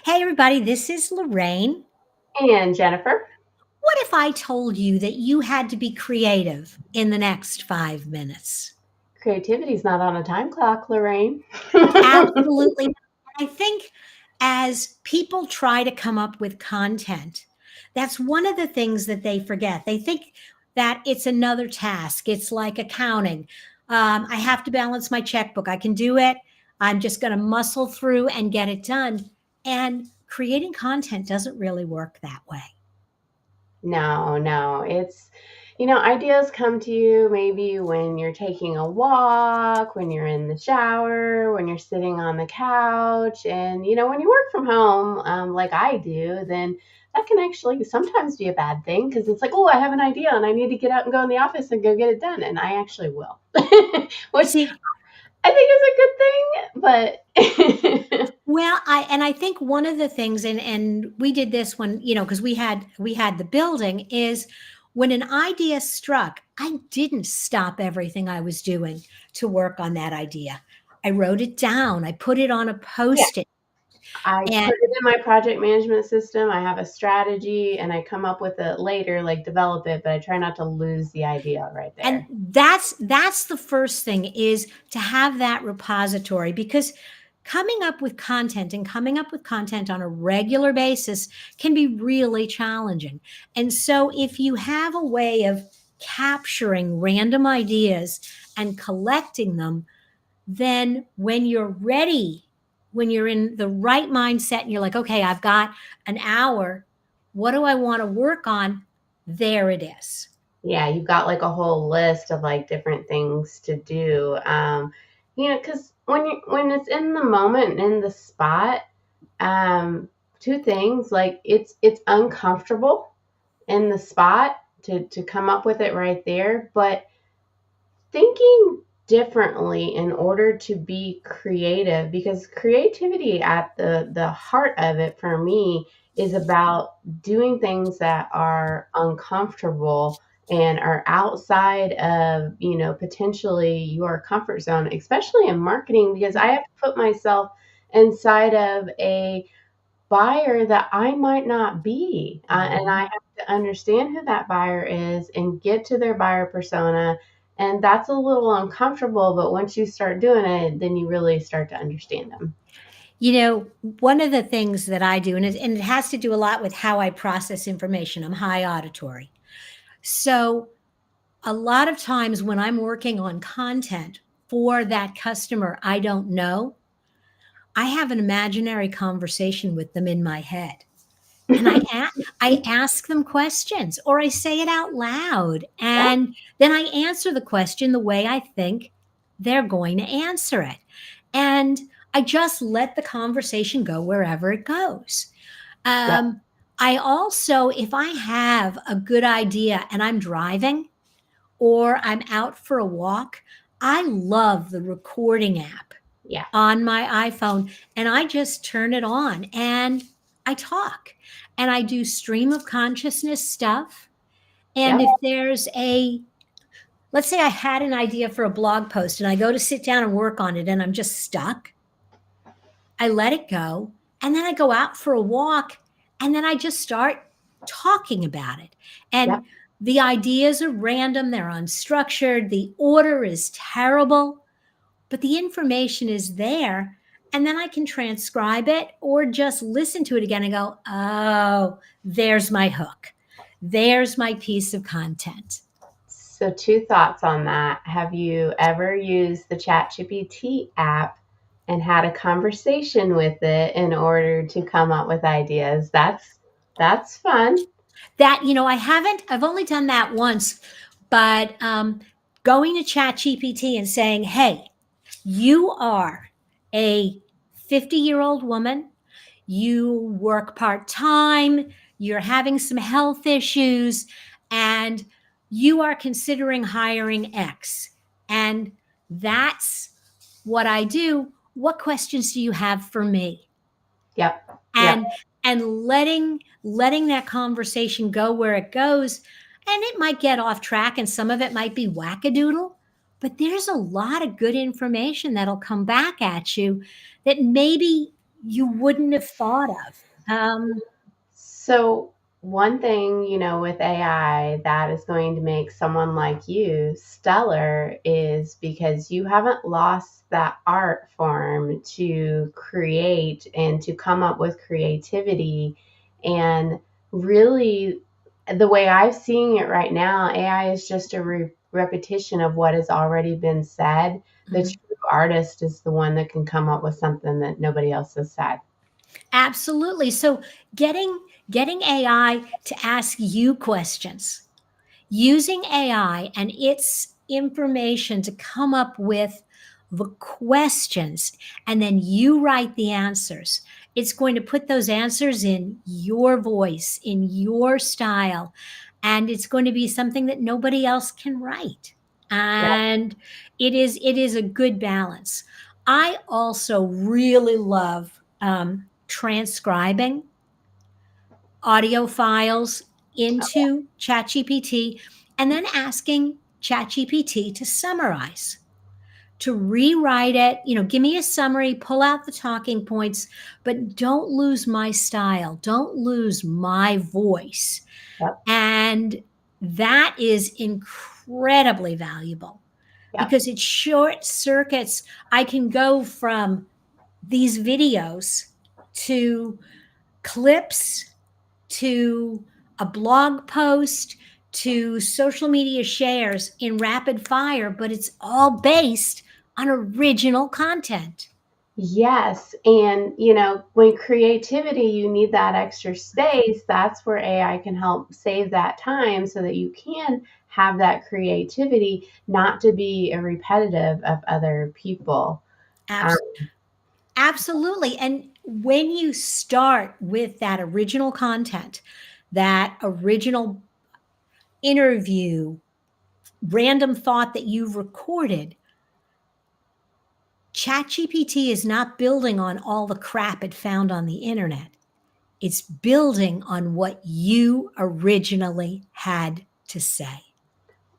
Hey, everybody, this is Lorraine. And Jennifer, What if I told you that you had to be creative in the next 5 minutes? creativity's not on a time clock, Lorraine. Absolutely. I think as people try to come up with content, that's one of the things that they forget. They think that it's another task, it's like accounting. I have to balance my checkbook. I can do it. I'm just going to muscle through and get it done. And creating content doesn't really work that way. No, no, ideas come to you maybe when you're taking a walk, when you're in the shower, when you're sitting on the couch. And, when you work from home, like I do, then that can actually sometimes be a bad thing because it's like, oh, I have an idea and I need to get out and go in the office and go get it done. And I actually will, which See, I think is a good thing, but. well, I think one of the things, and we did this when, because we had the building, is when an idea struck, I didn't stop everything I was doing to work on that idea. I wrote it down. I put it on a post-it. I And put it in my project management system. I have a strategy and I come up with it later, like develop it, but I try not to lose the idea right and there. that's the first thing, is to have that repository, because coming up with content on a regular basis can be really challenging. And so if you have a way of capturing random ideas and collecting them, then when you're ready, when you're in the right mindset and you're like, okay, I've got an hour, what do I want to work on? There it is. Yeah, you've got like a whole list of like different things to do. Because when it's in the moment and in the spot, two things like it's uncomfortable in the spot to come up with it right there, but thinking differently in order to be creative, because creativity at the heart of it for me is about doing things that are uncomfortable and are outside of potentially your comfort zone, especially in marketing, because I have to put myself inside of a buyer that I might not be, and I Mhm. have to understand who that buyer is and get to their buyer persona. And that's a little uncomfortable, but once you start doing it, then you really start to understand them. One of the things that I do, and it has to do a lot with how I process information. I'm high auditory. So a lot of times when I'm working on content for that customer I don't know, I have an imaginary conversation with them in my head. And I ask them questions, or I say it out loud. Yeah, And then I answer the question the way I think they're going to answer it. And I just let the conversation go wherever it goes. yeah, Um, I also, if I have a good idea and I'm driving or I'm out for a walk, I love the recording app yeah, on my iPhone, and I just turn it on and I talk and I do stream of consciousness stuff. And yeah, if there's let's say I had an idea for a blog post and I go to sit down and work on it and I'm just stuck, I let it go. And then I go out for a walk and then I just start talking about it. yeah. And the ideas are random, they're unstructured, the order is terrible, but the information is there. And then I can transcribe it or just listen to it again and go, oh, there's my hook. There's my piece of content. So, two thoughts on that. Have you ever used the ChatGPT app and had a conversation with it in order to come up with ideas? That's fun. That, I've only done that once, but going to ChatGPT and saying, hey, you are a 50-year-old woman, you work part time, you're having some health issues, and you are considering hiring X. And that's what I do. What questions do you have for me? Yep, yep. And letting that conversation go where it goes, and it might get off track and some of it might be wackadoodle, but there's a lot of good information that'll come back at you that maybe you wouldn't have thought of. So, one thing, with AI that is going to make someone like you stellar is because you haven't lost that art form to create and to come up with creativity. And really, the way I'm seeing it right now, AI is just a repetition of what has already been said. The Mhm. true artist is the one that can come up with something that nobody else has said. Absolutely. So getting AI to ask you questions, using AI and its information to come up with the questions, and then you write the answers. It's going to put those answers in your voice, in your style, and it's going to be something that nobody else can write. And it is a good balance. I also really love transcribing audio files into ChatGPT and then asking ChatGPT to summarize, to rewrite it. Give me a summary, pull out the talking points, but don't lose my style, don't lose my voice. Yep. And that is incredibly valuable Yep. because it short circuits. I can go from these videos to clips to a blog post to social media shares in rapid fire, but it's all based on original content. Yes. And, when creativity, you need that extra space, that's where AI can help save that time so that you can have that creativity, not to be a repetitive of other people. Um, Abs- Absolutely. And when you start with that original content, that original interview, random thought that you've recorded, ChatGPT is not building on all the crap it found on the internet. It's building on what you originally had to say.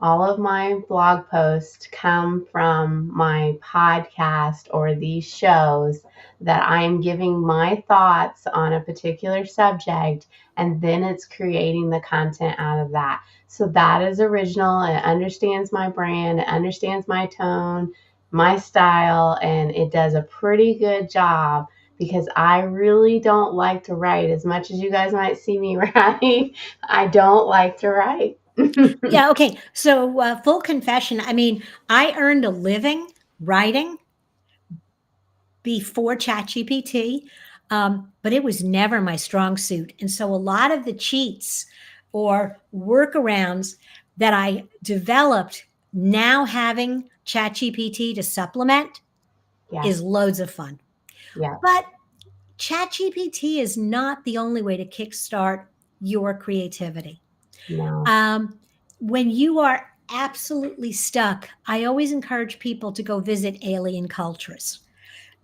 all of my blog posts come from my podcast or these shows that I'm giving my thoughts on a particular subject, and then it's creating the content out of that. So that is original. It understands my brand, it understands my tone, my style, and it does a pretty good job because I really don't like to write as much as you guys might see me write. I don't like to write. Yeah, okay. So, full confession, I mean, I earned a living writing before ChatGPT, but it was never my strong suit. And so, a lot of the cheats or workarounds that I developed now having ChatGPT to supplement Yeah, is loads of fun. yeah. But ChatGPT is not the only way to kickstart your creativity. No. Um, when you are absolutely stuck, I always encourage people to go visit alien cultures.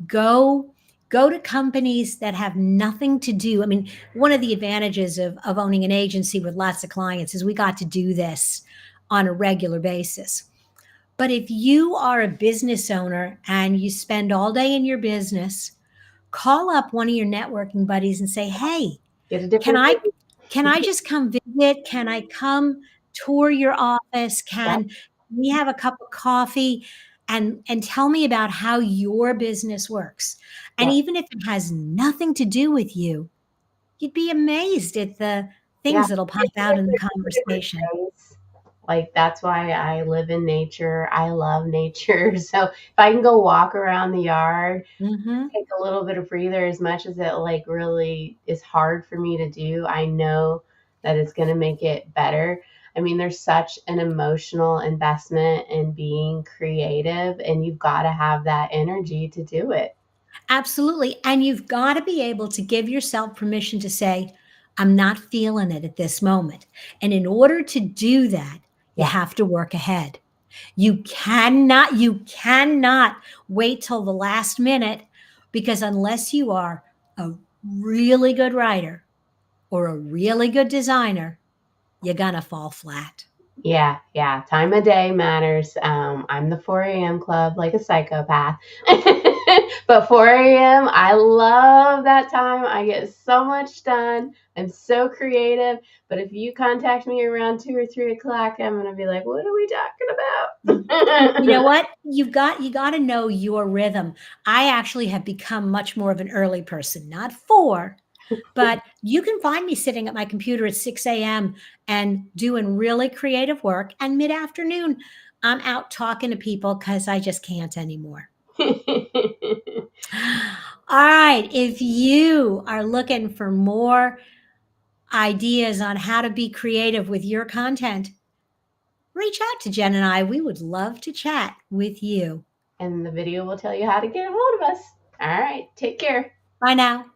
Go go to companies that have nothing to do. I mean, one of the advantages of owning an agency with lots of clients is we got to do this on a regular basis. But if you are a business owner and you spend all day in your business, call up one of your networking buddies and say, "Hey, Get a can different I view. can I just come visit? Can I come tour your office? Yep, Can we have a cup of coffee and tell me about how your business works?" And yep. even if it has nothing to do with you, you'd be amazed at the Yeah, things that'll pop it's a out in the it's a different conversation. space. Like, that's why I live in nature. I love nature. So, if I can go walk around the yard, Mhm. take a little bit of breather as much as it, like, really is hard for me to do, I know that it's gonna make it better. I mean, there's such an emotional investment in being creative, and you've gotta have that energy to do it. Absolutely, and you've gotta be able to give yourself permission to say, "I'm not feeling it at this moment," and in order to do that, you Yeah, have to work ahead. You cannot wait till the last minute because unless you are a really good writer or a really good designer, you're gonna fall flat. yeah, yeah. Time of day matters. I'm the 4 a.m. club like a psychopath. But 4 a.m., I love that time. I get so much done. I'm so creative. But if you contact me around 2 or 3 o'clock, I'm going to be like, what are we talking You know about? what? You got to know your rhythm. I actually have become much more of an early person, not 4, but you can find me sitting at my computer at 6 a.m. and doing really creative work. And mid-afternoon, I'm out talking to people because I just can't anymore. All right. If you are looking for more ideas on how to be creative with your content, reach out to Jen and I. We would love to chat with you. And the video will tell you how to get a hold of us. All right. Take care. Bye now.